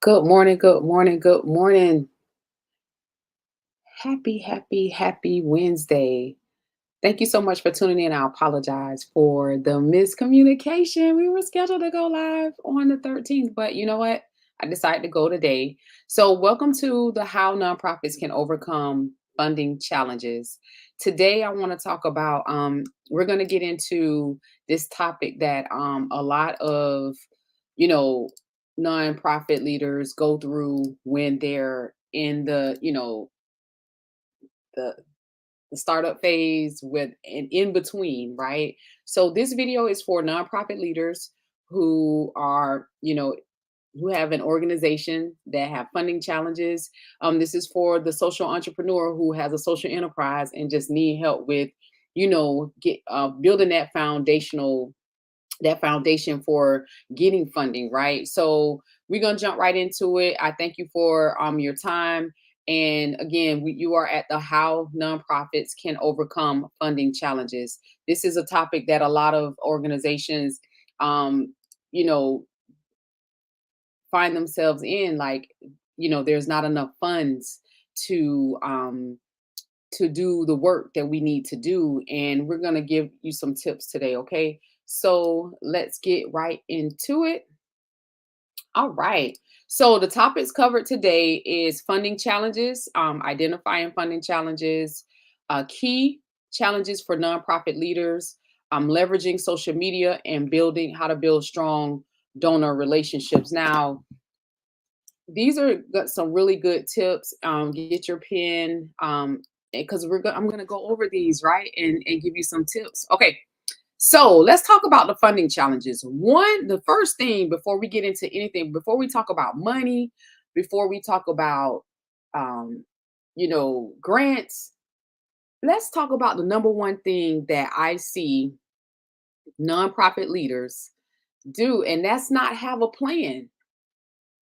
Good morning, good morning, good morning. Happy Wednesday. Thank you so much for tuning in. I apologize for the miscommunication. We were scheduled to go live on the 13th, but you know what? I decided to go today. So, welcome to the How Nonprofits Can Overcome Funding Challenges. Today, I want to talk about, we're going to get into this topic that a lot of, you know, nonprofit leaders go through when they're in the the startup phase with an in between, right? So this video is for nonprofit leaders who are, who have an organization that have funding challenges. This is for the social entrepreneur who has a social enterprise and just need help with, get building that foundation for getting funding, right? So we're gonna jump right into it. I thank you for your time. And again, you are at the How Nonprofits Can Overcome Funding Challenges. This is a topic that a lot of organizations, um, you know, find themselves in. Like, there's not enough funds to to do the work that we need to do. And we're going to give you some tips today, okay? So let's get right into it. All right. So the topics covered today is funding challenges, identifying funding challenges, key challenges for nonprofit leaders, leveraging social media, and building how to build strong donor relationships. Now, these are some really good tips. Get your pen, because I'm gonna go over these right and give you some tips. Okay, so let's talk about the funding challenges. The first thing before we get into anything, before we talk about money, before we talk about um, grants, let's talk about the number one thing that I see nonprofit leaders do, and that's not have a plan.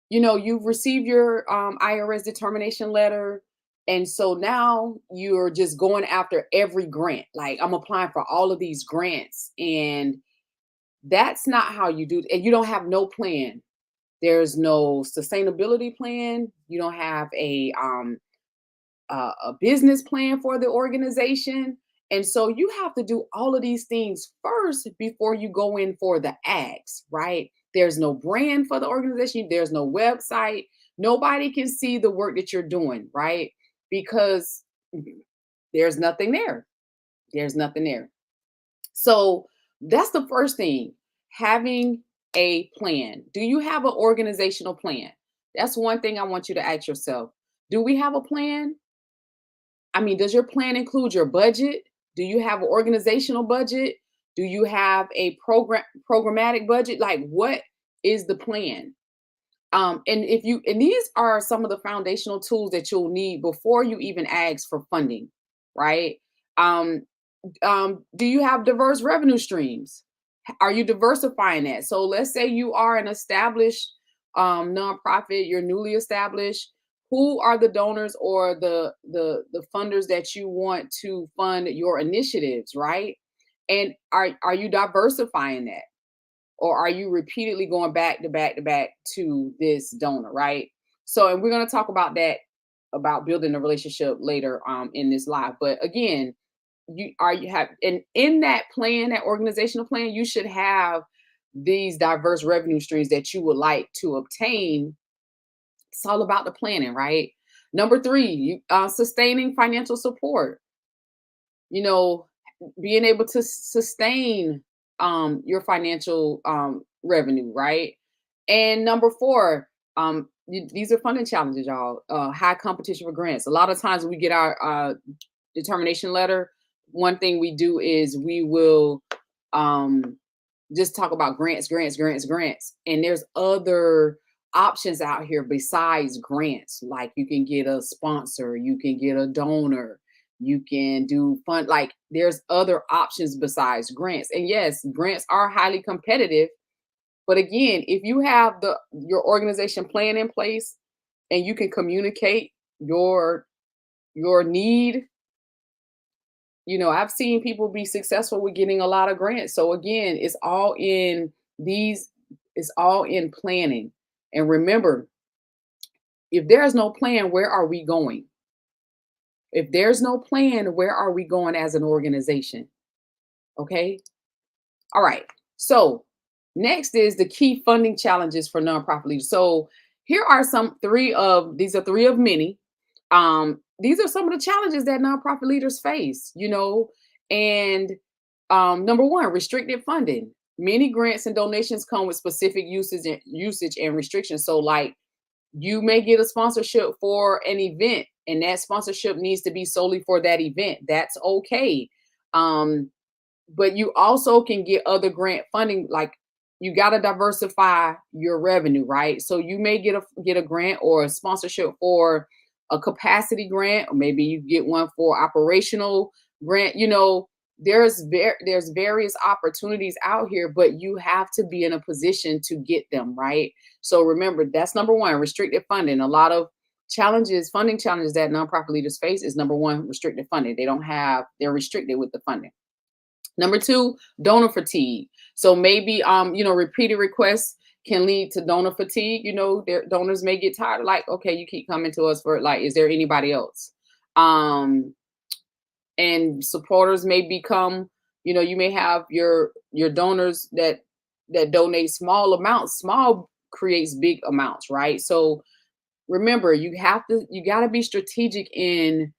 You've received your IRS determination letter. And so now you're just going after every grant. Like, I'm applying for all of these grants. And that's not how you do it. And you don't have no plan. There's no sustainability plan. You don't have a business plan for the organization. And so you have to do all of these things first before you go in for the ads, right? There's no brand for the organization, there's no website. Nobody can see the work that you're doing, right? Because there's nothing there. There's nothing there. So that's the first thing, having a plan. Do you have an organizational plan? That's one thing I want you to ask yourself. Do we have a plan? I mean, does your plan include your budget? Do you have an organizational budget? Do you have a programmatic budget? Like, what is the plan? And these are some of the foundational tools that you'll need before you even ask for funding, right? Um, do you have diverse revenue streams? Are you diversifying that? So let's say you are an established nonprofit, you're newly established. Who are the donors or the funders that you want to fund your initiatives, right? And are you diversifying that? Or are you repeatedly going back to back to back to this donor, right? So, and we're going to talk about that, about building a relationship later in this live. But again, you have, and in that plan, that organizational plan, you should have these diverse revenue streams that you would like to obtain. It's all about the planning, right? Number three, sustaining financial support. You know, being able to sustain your financial revenue, right? And number four, these are funding challenges, y'all. High competition for grants. A lot of times when we get our determination letter, one thing we do is we will um, just talk about grants. And there's other options out here besides grants. Like, you can get a sponsor, you can get a donor, you can do fund. Like, there's other options besides grants. And yes, grants are highly competitive. But again, if you have your organization plan in place and you can communicate your need, I've seen people be successful with getting a lot of grants. So again, it's all in planning. And remember, If there's no plan, where are we going? If there's no plan, where are we going as an organization? Okay. All right. So next is the key funding challenges for nonprofit leaders. So here are these are three of many. These are some of the challenges that nonprofit leaders face, and number one, restricted funding. Many grants and donations come with specific usage and restrictions. So like you may get a sponsorship for an event and that sponsorship needs to be solely for that event. That's okay. Um, but you also can get other grant funding. Like you got to diversify your revenue, right? So you may get a grant or a sponsorship for a capacity grant, or maybe you get one for operational grant. There's various opportunities out here, but you have to be in a position to get them, right? So remember, that's number one, restricted funding. A lot of funding challenges that nonprofit leaders face is number one, restricted funding. They're restricted with the funding. Number two, donor fatigue. So maybe repeated requests can lead to donor fatigue. Their donors may get tired, like, okay, you keep coming to us for like, is there anybody else? And supporters may become, you may have your donors that donate small amounts. Small creates big amounts, right? So remember, you got to be strategic in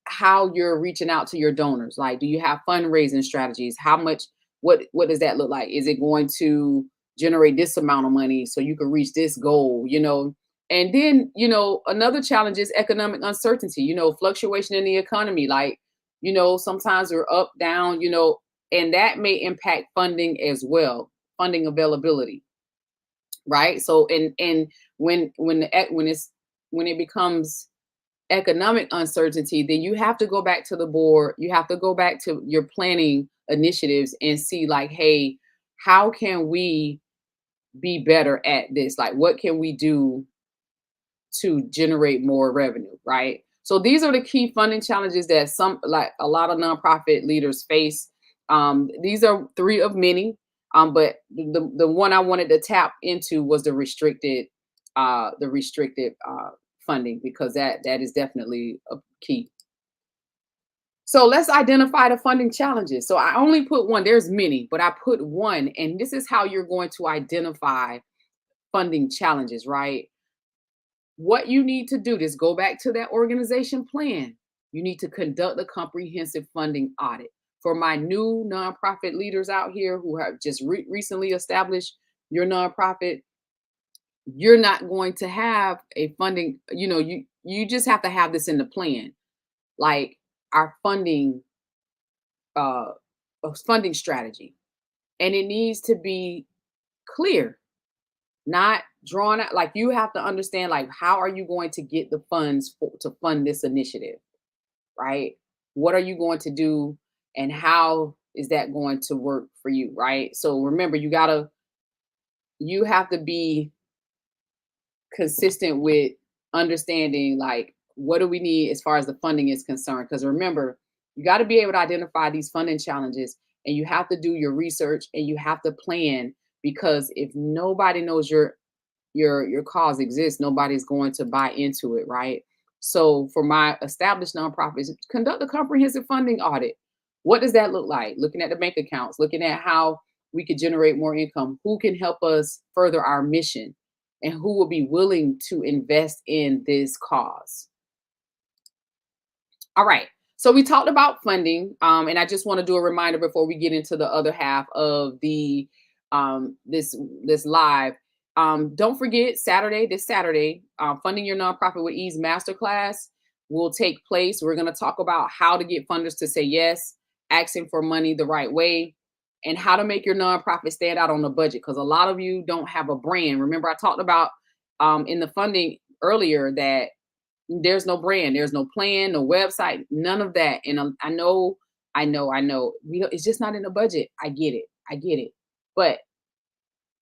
how you're reaching out to your donors. Like, do you have fundraising strategies? How much, what does that look like? Is it going to generate this amount of money so you can reach this goal? And then, another challenge is economic uncertainty, fluctuation in the economy. Like, sometimes we're up, down, and that may impact funding as well, funding availability. Right. So, and when it becomes economic uncertainty, then you have to go back to the board. You have to go back to your planning initiatives and see like, hey, how can we be better at this? Like, what can we do to generate more revenue, right? So these are the key funding challenges that a lot of nonprofit leaders face. These are three of many, but the one I wanted to tap into was the restricted funding, because that is definitely a key. So let's identify the funding challenges. So I only put one. There's many, but I put one, and this is how you're going to identify funding challenges, right? What you need to do is go back to that organization plan. You need to conduct a comprehensive funding audit. For my new nonprofit leaders out here who have just recently established your nonprofit, you're not going to have a funding, you just have to have this in the plan. Like our uh funding strategy. And it needs to be clear, not drawn out. Like you have to understand, like, how are you going to get the funds to fund this initiative, right? What are you going to do, and how is that going to work for you, right? So remember, you have to be consistent with understanding, like, what do we need as far as the funding is concerned? Because remember, you got to be able to identify these funding challenges, and you have to do your research, and you have to plan, because if nobody knows your cause exists, nobody's going to buy into it, right? So for my established nonprofits, conduct a comprehensive funding audit. What does that look like? Looking at the bank accounts, looking at how we could generate more income, who can help us further our mission, and who will be willing to invest in this cause. All right. So we talked about funding, and I just want to do a reminder before we get into the other half of the this live. Don't forget this Saturday, funding your nonprofit with Ease Masterclass will take place. We're going to talk about how to get funders to say yes, asking for money the right way, and how to make your nonprofit stand out on the budget. Because a lot of you don't have a brand. Remember, I talked about in the funding earlier that there's no brand, there's no plan, no website, none of that. And I know, it's just not in the budget. I get it. But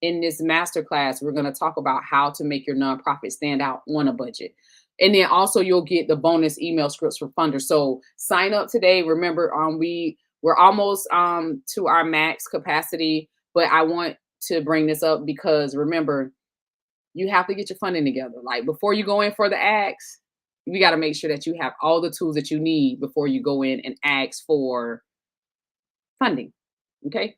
in this masterclass, we're going to talk about how to make your nonprofit stand out on a budget. And then also you'll get the bonus email scripts for funders. So sign up today. Remember, we're almost to our max capacity, but I want to bring this up because remember, You have to get your funding together. Like before you go in for the ask, we got to make sure that you have all the tools that you need before you go in and ask for funding. Okay.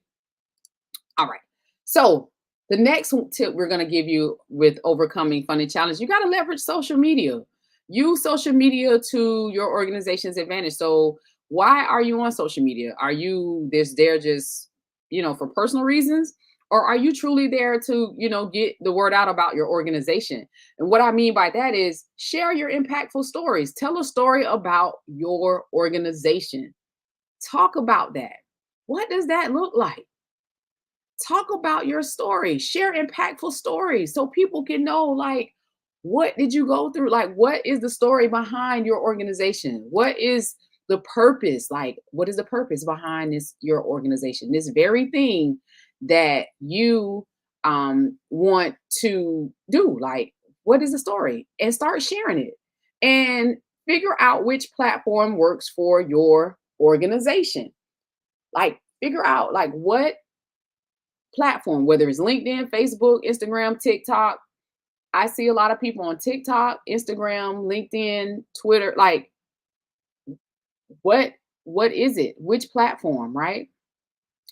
All right. So the next tip we're going to give you with overcoming funding challenge, you got to leverage social media. Use social media to your organization's advantage. So why are you on social media? Are you this there just, for personal reasons? Or are you truly there to, get the word out about your organization? And what I mean by that is share your impactful stories. Tell a story about your organization. Talk about that. What does that look like? Talk about your story, share impactful stories so people can know, like, what did you go through? Like, what is the story behind your organization? What is the purpose? Like, what is the purpose behind your organization? This very thing that you want to do. Like, what is the story? And start sharing it and figure out which platform works for your organization. Like, figure out like what platform, whether it's LinkedIn, Facebook, Instagram, TikTok. I see a lot of people on TikTok, Instagram, LinkedIn, Twitter. Like, what is it? Which platform, right?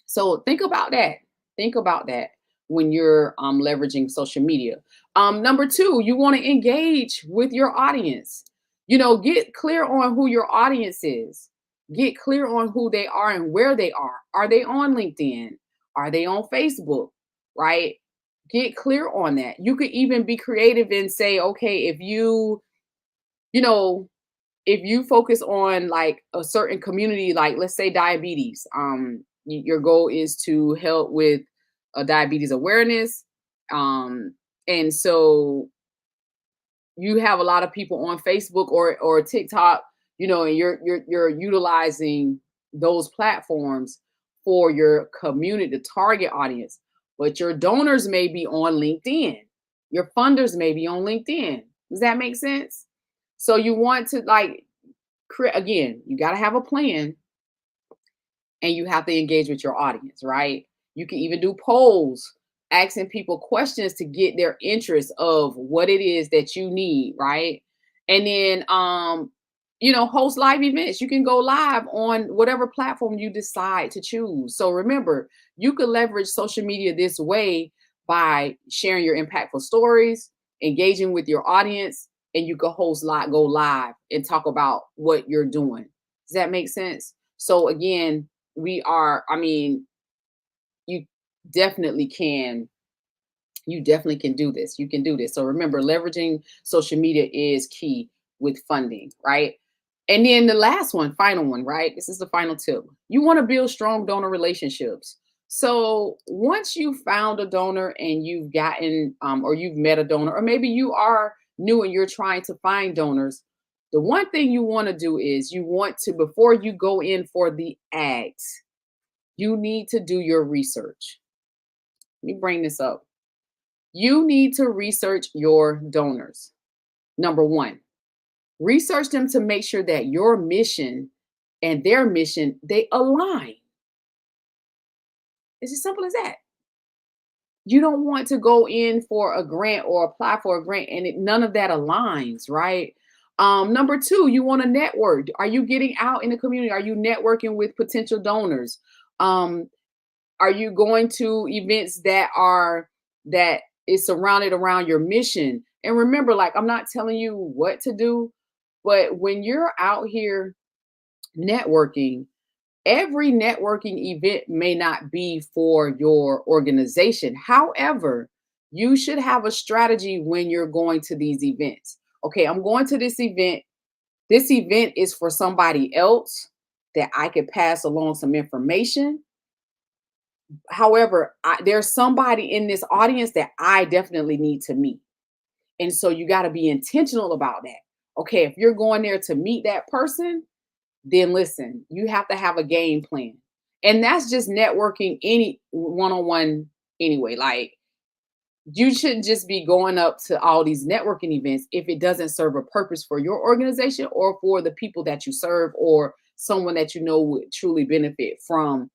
So think about that. Think about that when you're leveraging social media. Number two, you want to engage with your audience. Get clear on who your audience is. Get clear on who they are and where they are. Are they on LinkedIn? Are they on Facebook? Right? Get clear on that. You could even be creative and say, okay, you know, if you focus on like a certain community, like let's say diabetes, your goal is to help with diabetes awareness. And so you have a lot of people on Facebook or TikTok, and you're utilizing those platforms for your community, the target audience. But your donors may be on LinkedIn. Your funders may be on LinkedIn. Does that make sense? So you want to like create, again, you got to have a plan and you have to engage with your audience, right? You can even do polls, asking people questions to get their interest of what it is that you need, right? And then host live events. You can go live on whatever platform you decide to choose. So remember, you can leverage social media this way by sharing your impactful stories, engaging with your audience, and you can go live and talk about what you're doing. Does that make sense? So again, you definitely can do this. You can do this. So remember, leveraging social media is key with funding, right? And then the last one, final one, right? This is the final tip. You want to build strong donor relationships. So once you found a donor and you've gotten or you've met a donor, or maybe you are new and you're trying to find donors, the one thing you want to do is you want to, before you go in for the ads, you need to do your research. Let me bring this up. You need to research your donors. Number one, research them to make sure that your mission and their mission, they align. It's as simple as that. You don't want to go in for a grant or apply for a grant and none of that aligns, right? Number two, you want to network. Are you getting out in the community? Are you networking with potential donors? Are you going to events that is surrounded around your mission? And remember, like, I'm not telling you what to do, but when you're out here networking, every networking event may not be for your organization. However, you should have a strategy when you're going to these events. Okay, I'm going to this event. This event is for somebody else that I could pass along some information. However, there's somebody in this audience that I definitely need to meet. And so you got to be intentional about that. Okay, if you're going there to meet that person, then listen, you have to have a game plan. And that's just networking any one-on-one anyway. Like, you shouldn't just be going up to all these networking events if it doesn't serve a purpose for your organization or for the people that you serve or someone that would truly benefit from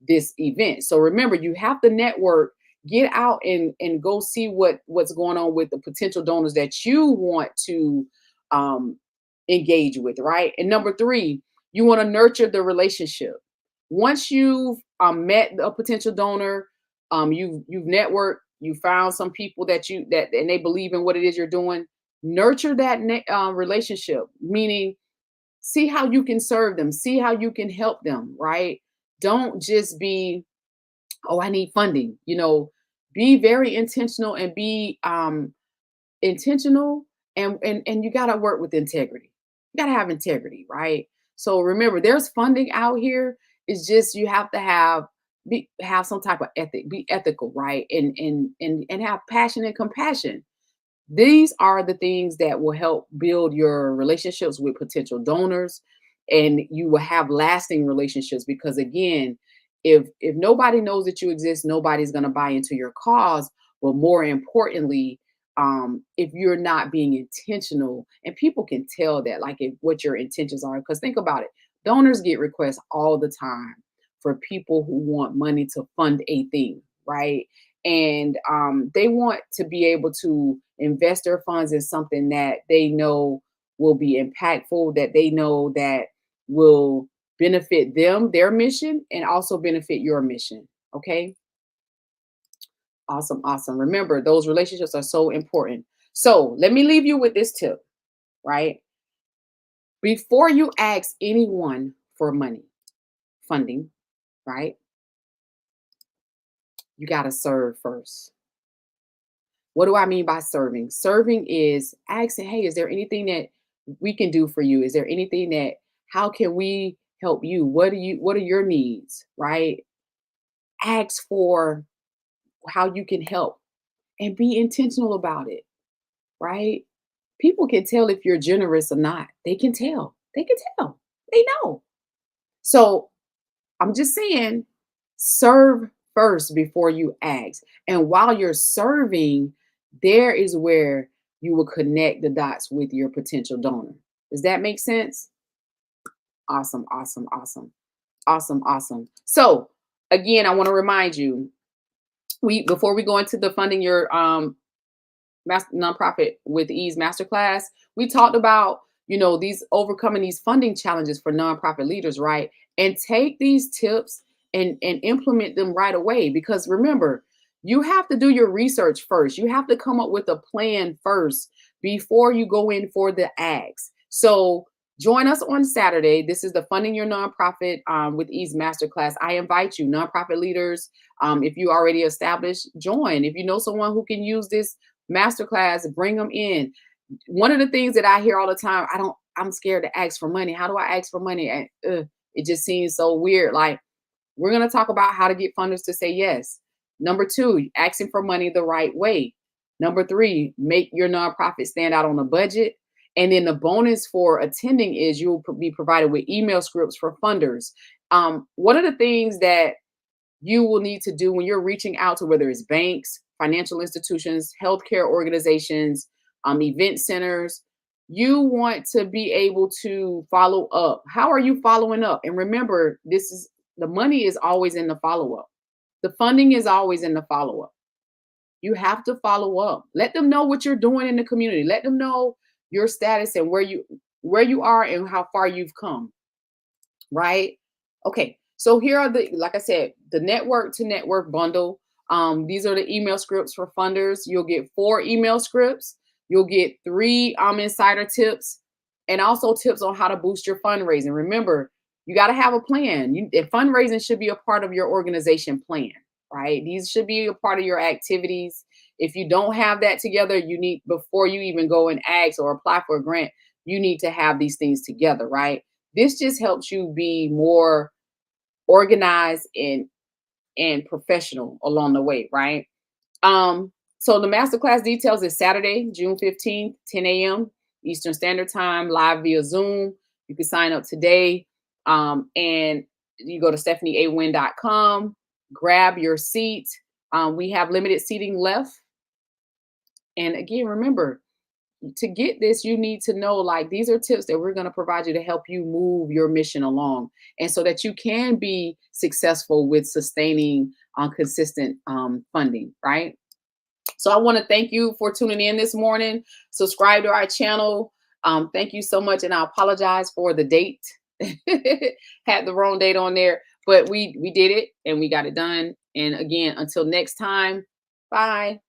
this event. So remember, you have to network, get out and go see what's going on with the potential donors that you want to um, engage with, right? And number three, you want to nurture the relationship. Once you've met a potential donor, you've networked, you found some people that and they believe in what it is you're doing. Nurture that relationship, meaning see how you can serve them, see how you can help them, right? Don't just be, oh, I need funding. Be very intentional and be intentional, and you got to work with integrity. You got to have integrity, right? So remember, there's funding out here. It's just you have to have some type of ethic, be ethical, right? And have passion and compassion. These are the things that will help build your relationships with potential donors, and you will have lasting relationships because again, if nobody knows that you exist, nobody's going to buy into your cause. But more importantly, if you're not being intentional, and people can tell that, like if what your intentions are, because think about it, donors get requests all the time for people who want money to fund a thing, right? And they want to be able to invest their funds in something that they know will be impactful, that they know that will benefit them, their mission, and also benefit your mission. Okay. Awesome. Awesome. Remember, those relationships are so important. So let me leave you with this tip, right? Before you ask anyone for money, funding, right? You got to serve first. What do I mean by serving? Serving is asking, hey, is there anything that we can do for you? Is there anything that, how can we help you? What are your needs? Right? Ask for how you can help and be intentional about it. Right? People can tell if you're generous or not. They can tell. They can tell. They know. So I'm just saying, serve first before you ask. And while you're serving, there is where you will connect the dots with your potential donor. Does that make sense? Awesome, awesome, awesome, awesome, awesome. So again, I want to remind you, we before we go into the funding your nonprofit with Ease Masterclass, we talked about, these overcoming these funding challenges for nonprofit leaders, right? And take these tips and implement them right away. Because remember, you have to do your research first. You have to come up with a plan first before you go in for the ads. So join us on Saturday. This is the Funding Your Nonprofit with Ease Masterclass. I invite you, nonprofit leaders. If you already established, join. If you know someone who can use this masterclass, bring them in. One of the things that I hear all the time, I'm scared to ask for money. How do I ask for money? And it just seems so weird. Like, we're going to talk about how to get funders to say yes. Number two, asking for money the right way. Number three, make your nonprofit stand out on a budget. And then the bonus for attending is you'll be provided with email scripts for funders. One of the things that you will need to do when you're reaching out to, whether it's banks, financial institutions, healthcare organizations, event centers, you want to be able to follow up. How are you following up? And remember, the money is always in the follow up. The funding is always in the follow up. You have to follow up. Let them know what you're doing in the community. Let them know your status and where you are and how far you've come. Right? Okay. So here are like I said, the network to network bundle. These are the email scripts for funders. You'll get 4 email scripts. You'll get 3 insider tips, and also tips on how to boost your fundraising. Remember, you got to have a plan. Fundraising should be a part of your organization plan, right? These should be a part of your activities. If you don't have that together, you need, before you even go and ask or apply for a grant, you need to have these things together, right? This just helps you be more organized and professional along the way, right? So the masterclass details is Saturday, June 15th, 10 a.m. Eastern Standard Time, live via Zoom. You can sign up today. And you go to stephanieawin.com, grab your seat. We have limited seating left. And again, remember, to get this, you need to know, like, these are tips that we're going to provide you to help you move your mission along, and so that you can be successful with sustaining consistent funding, right? So I want to thank you for tuning in this morning. Subscribe to our channel. Thank you so much, and I apologize for the date. Had the wrong date on there, but we did it and we got it done. And again, until next time, bye.